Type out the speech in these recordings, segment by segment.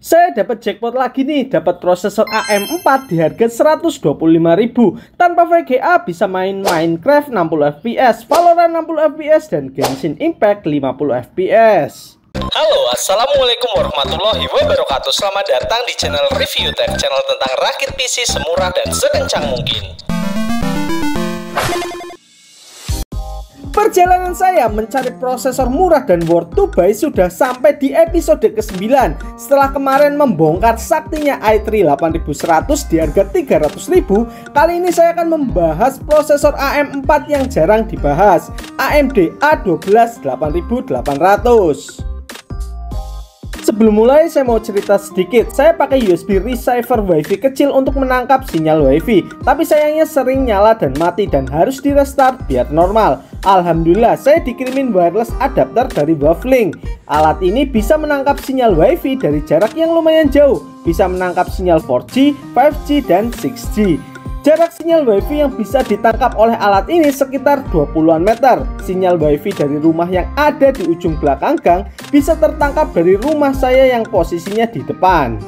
Saya dapat jackpot lagi nih, dapat prosesor AM4 di harga 125.000. Tanpa VGA bisa main Minecraft 60 fps, Valorant 60 fps, dan Genshin Impact 50 fps. Halo, assalamualaikum warahmatullahi wabarakatuh. Selamat datang di channel Review Tech, channel tentang rakit PC semurah dan sekencang mungkin. Perjalanan saya mencari prosesor murah dan worth to buy sudah sampai di episode ke-9. Setelah kemarin membongkar saktinya i3 8100 di harga 300.000, kali ini saya akan membahas prosesor AM4 yang jarang dibahas, AMD A12 8800. Sebelum mulai saya mau cerita sedikit. Saya pakai USB receiver WiFi kecil untuk menangkap sinyal WiFi, tapi sayangnya sering nyala dan mati dan harus di restart biar normal. Alhamdulillah saya dikirimin wireless adapter dari Wavlink. Alat ini bisa menangkap sinyal WiFi dari jarak yang lumayan jauh, bisa menangkap sinyal 4G, 5G, dan 6G. Jarak sinyal WiFi yang bisa ditangkap oleh alat ini sekitar 20-an meter. Sinyal WiFi dari rumah yang ada di ujung belakang gang bisa tertangkap dari rumah saya yang posisinya di depan.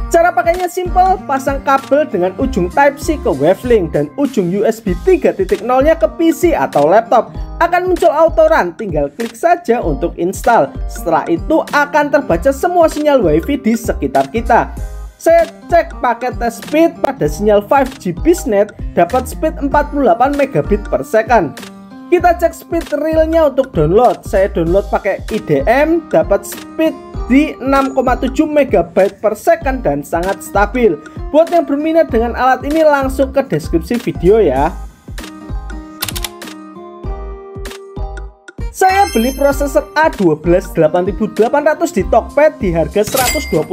Cara pakainya simple, pasang kabel dengan ujung Type-C ke Wavlink dan ujung USB 3.0-nya ke PC atau laptop. Akan muncul auto run, tinggal klik saja untuk install. Setelah itu akan terbaca semua sinyal WiFi di sekitar kita. Saya cek paket test speed pada sinyal 5G Biznet dapat speed 48 megabit per second. Kita cek speed realnya untuk download. Saya download pakai IDM, dapat speed di 6,7 megabyte per second dan sangat stabil. Buat yang berminat dengan alat ini langsung ke deskripsi video ya. Saya beli prosesor A12 8800 di Tokped di harga 125.000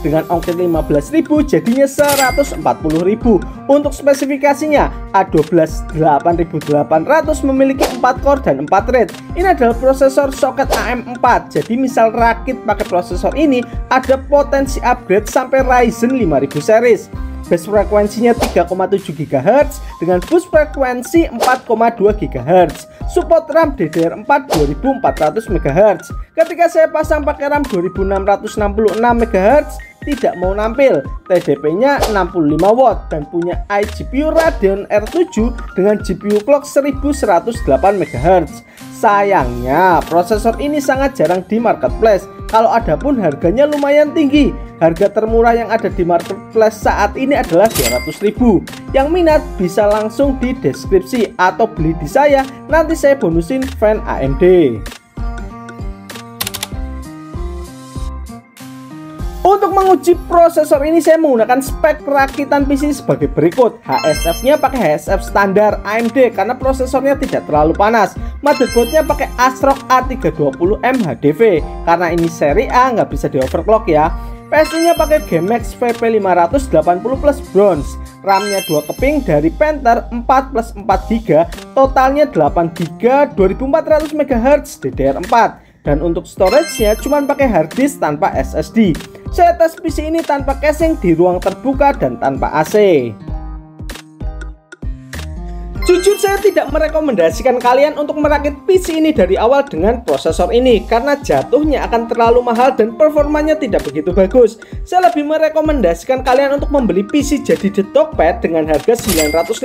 dengan ongkir 15.000 jadinya 140.000. Untuk spesifikasinya A12 8800 memiliki 4 core dan 4 thread. Ini adalah prosesor soket AM4. Jadi misal rakit pakai prosesor ini ada potensi upgrade sampai Ryzen 5000 series. Base frekuensinya 3,7 GHz dengan boost frekuensi 4,2 GHz. Support RAM DDR4 2400 MHz. Ketika saya pasang pakai RAM 2666 MHz tidak mau nampil. TDP-nya 65 watt dan punya iGPU Radeon R7 dengan GPU clock 1108 MHz. Sayangnya prosesor ini sangat jarang di marketplace. Kalau ada pun harganya lumayan tinggi. Harga termurah yang ada di marketplace saat ini adalah 200.000. Yang minat bisa langsung di deskripsi atau beli di saya. Nanti saya bonusin fan AMD. Untuk menguji prosesor ini saya menggunakan spek rakitan PC sebagai berikut. HSF-nya pakai HSF standar AMD karena prosesornya tidak terlalu panas. Motherboardnya pakai ASRock A320M HDV karena ini seri A nggak bisa di overclock ya. PSU-nya pakai GeMax VP580 plus bronze. RAM-nya 2 keping dari Panther 4 plus 4GB, totalnya 8GB 2400 MHz DDR4. Dan untuk storage-nya cuma pakai harddisk tanpa SSD. Saya tes PC ini tanpa casing di ruang terbuka dan tanpa AC. Jujur saya tidak merekomendasikan kalian untuk merakit PC ini dari awal dengan prosesor ini karena jatuhnya akan terlalu mahal dan performanya tidak begitu bagus. Saya lebih merekomendasikan kalian untuk membeli PC jadi di Tokped dengan harga 950.000,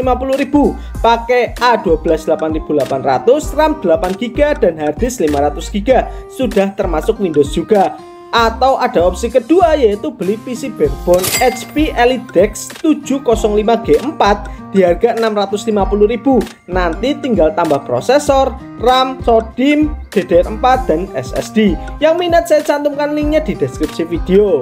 pakai A12 8800, RAM 8GB dan harddisk 500GB, sudah termasuk Windows juga. Atau ada opsi kedua yaitu beli PC barebone HP EliteDex 705G4 di harga 650.000. Nanti tinggal tambah prosesor, RAM, SODIMM, DDR4 dan SSD. Yang minat saya cantumkan linknya di deskripsi video.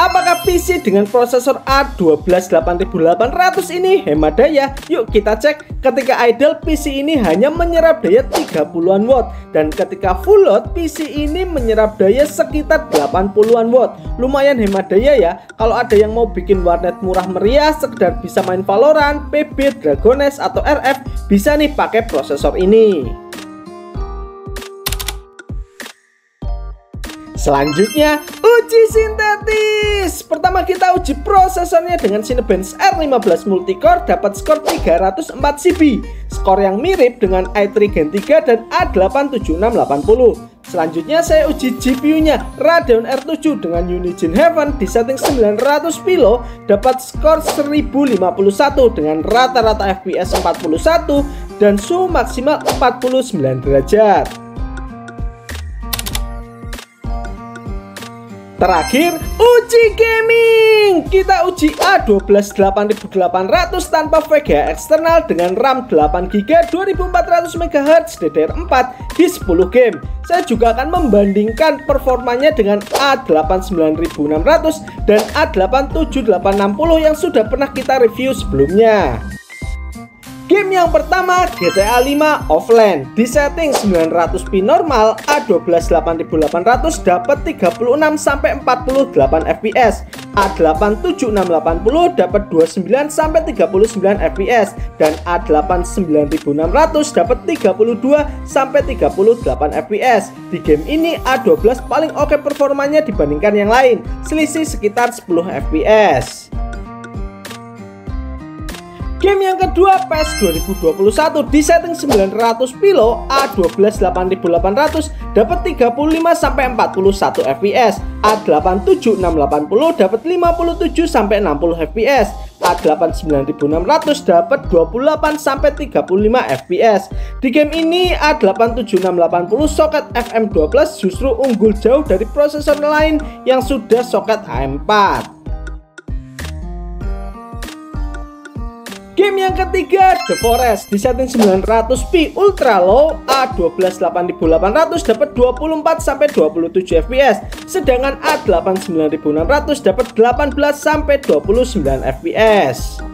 Apakah PC dengan prosesor A12 8800 ini hemat daya? Yuk kita cek. Ketika idle PC ini hanya menyerap daya 30-an watt dan ketika full load PC ini menyerap daya sekitar 80-an watt. Lumayan hemat daya ya. Kalau ada yang mau bikin warnet murah meriah sekedar bisa main Valorant, PB, Dragon Nest atau RF, bisa nih pakai prosesor ini. Selanjutnya, uji sintetis. Pertama kita uji prosesornya dengan Cinebench R15 Multicore, dapat skor 304 CB. Skor yang mirip dengan i3 Gen 3 dan A8 7680. Selanjutnya saya uji GPU-nya Radeon R7 dengan Unigine Heaven di setting 900 pilo, dapat skor 1051 dengan rata-rata FPS 41 dan suhu maksimal 49 derajat. Terakhir, uji gaming. Kita uji A12 8800 tanpa VGA eksternal dengan RAM 8GB 2400 MHz DDR4 di 10 game. Saya juga akan membandingkan performanya dengan A8 9600 dan A8 7860 yang sudah pernah kita review sebelumnya. Game yang pertama, GTA 5 Offline. Di setting 900p normal, A12 8800 dapat 36-48 fps, A8 7680 dapat 29-39 fps, dan A8 9600 dapat 32-38 fps. Di game ini A12 paling oke performanya dibandingkan yang lain, selisih sekitar 10 fps. Game yang kedua, PES 2021 di setting 900 pilo, A12 8800 dapat 35-41 fps, A8 7680 dapat 57-60 fps, A8 9600 dapat 28-35 fps. Di game ini A8 7680 soket FM12 justru unggul jauh dari prosesor lain yang sudah soket AM4. Game yang ketiga, The Forest di setting 900p ultra low, A12 8800 dapat 24-27 fps, sedangkan A8 9600 dapat 18-29 fps.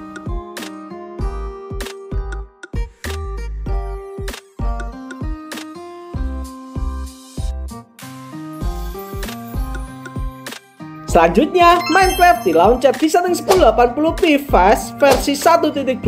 Selanjutnya, Minecraft di launcher di setting 1080p fast versi 1.21.4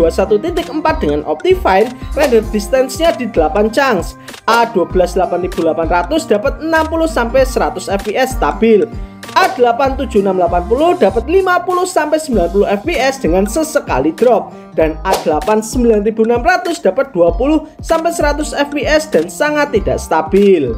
dengan Optifine, render distance-nya di 8 chunks. A12 8800 dapat 60-100 fps stabil. A8 7680 dapat 50-90 fps dengan sesekali drop, dan A8 9600 dapat 20-100 fps dan sangat tidak stabil.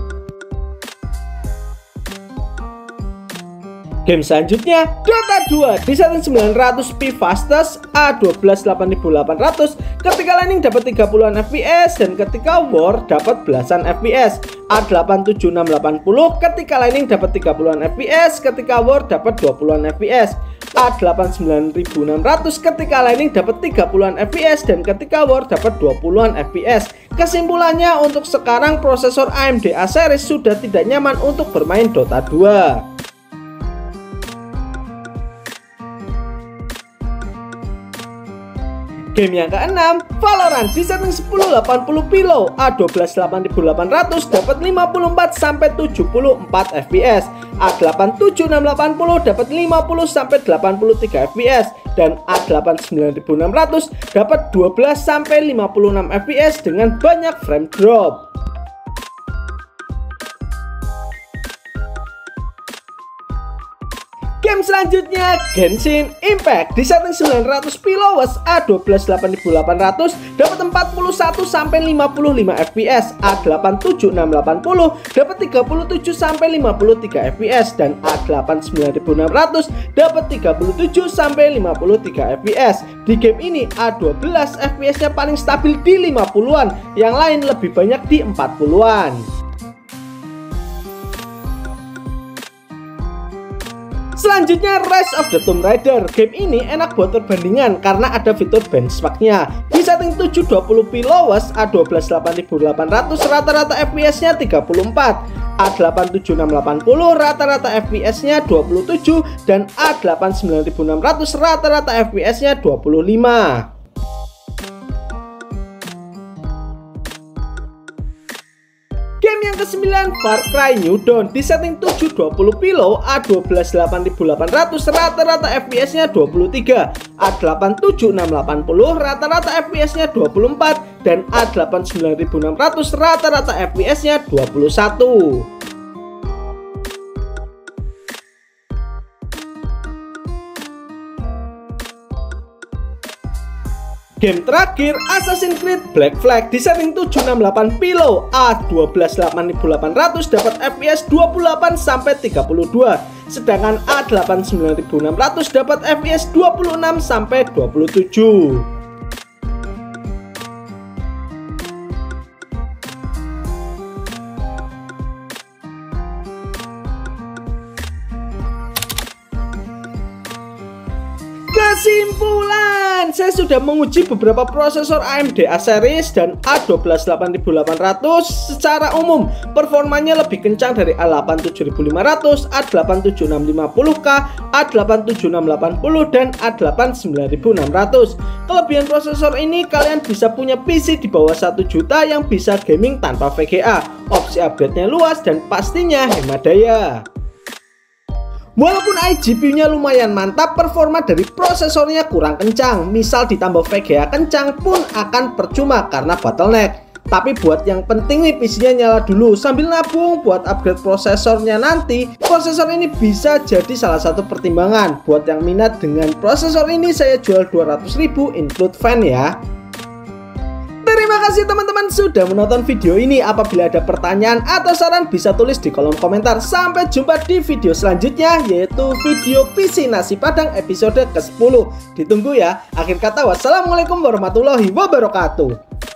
Game selanjutnya, Dota 2 di setting 900p fastest, A12 8800 ketika landing dapat 30an fps dan ketika war dapat belasan fps. A8 7680 ketika landing dapat 30an fps, ketika war dapat 20an fps. A8 9600 ketika landing dapat 30an fps dan ketika war dapat 20an fps. Kesimpulannya, untuk sekarang prosesor AMD A series sudah tidak nyaman untuk bermain Dota 2. Game yang keenam, Valorant di setting 1080p low, A12 8800 dapat 54-74 fps, A8 7680 dapat 50-83 fps, dan A8 9600 dapat 12-56 fps dengan banyak frame drop. Game selanjutnya, Genshin Impact di setting 900p lowest, A12 8800 dapat 41-55 fps, A8 7680 dapat 37-53 fps, dan A8 9600 dapat 37-53 fps. Di game ini A12 fps-nya paling stabil di 50-an, yang lain lebih banyak di 40-an. Selanjutnya, Rise of the Tomb Raider. Game ini enak buat perbandingan karena ada fitur benchmark-nya. Di setting 720p lowest, A12 8800 rata-rata fps-nya 34, A8 7680 rata-rata fps-nya 27, dan A8 9600 rata-rata fps-nya 25. Game yang ke-9, Far Cry New Dawn di setting 720p low, A12 8800 rata-rata fps-nya 23, A8 7680 rata-rata fps-nya 24, dan A8 9600 rata-rata fps-nya 21. Game terakhir Assassin's Creed Black Flag di setting 768 p low A12 8800 dapat FPS 28 sampai 32, sedangkan A8 9600 dapat FPS 26 sampai 27. Kesimpulan, saya sudah menguji beberapa prosesor AMD A-series dan A12 8800 secara umum. Performanya lebih kencang dari A8 7500, A8 7650K, A8 7680 dan A8 9600. Kelebihan prosesor ini, kalian bisa punya PC di bawah 1 juta yang bisa gaming tanpa VGA. Opsi upgrade-nya luas dan pastinya hemat daya. Walaupun iGPU-nya lumayan mantap, performa dari prosesornya kurang kencang. Misal ditambah VGA kencang pun akan percuma karena bottleneck. Tapi buat yang penting nih, PC-nya nyala dulu sambil nabung buat upgrade prosesornya nanti. Prosesor ini bisa jadi salah satu pertimbangan. Buat yang minat dengan prosesor ini, saya jual 200.000 include fan ya. Terima kasih teman-teman sudah menonton video ini. Apabila ada pertanyaan atau saran bisa tulis di kolom komentar. Sampai jumpa di video selanjutnya, yaitu video PC Nasi Padang episode ke-10. Ditunggu ya. Akhir kata, wassalamualaikum warahmatullahi wabarakatuh.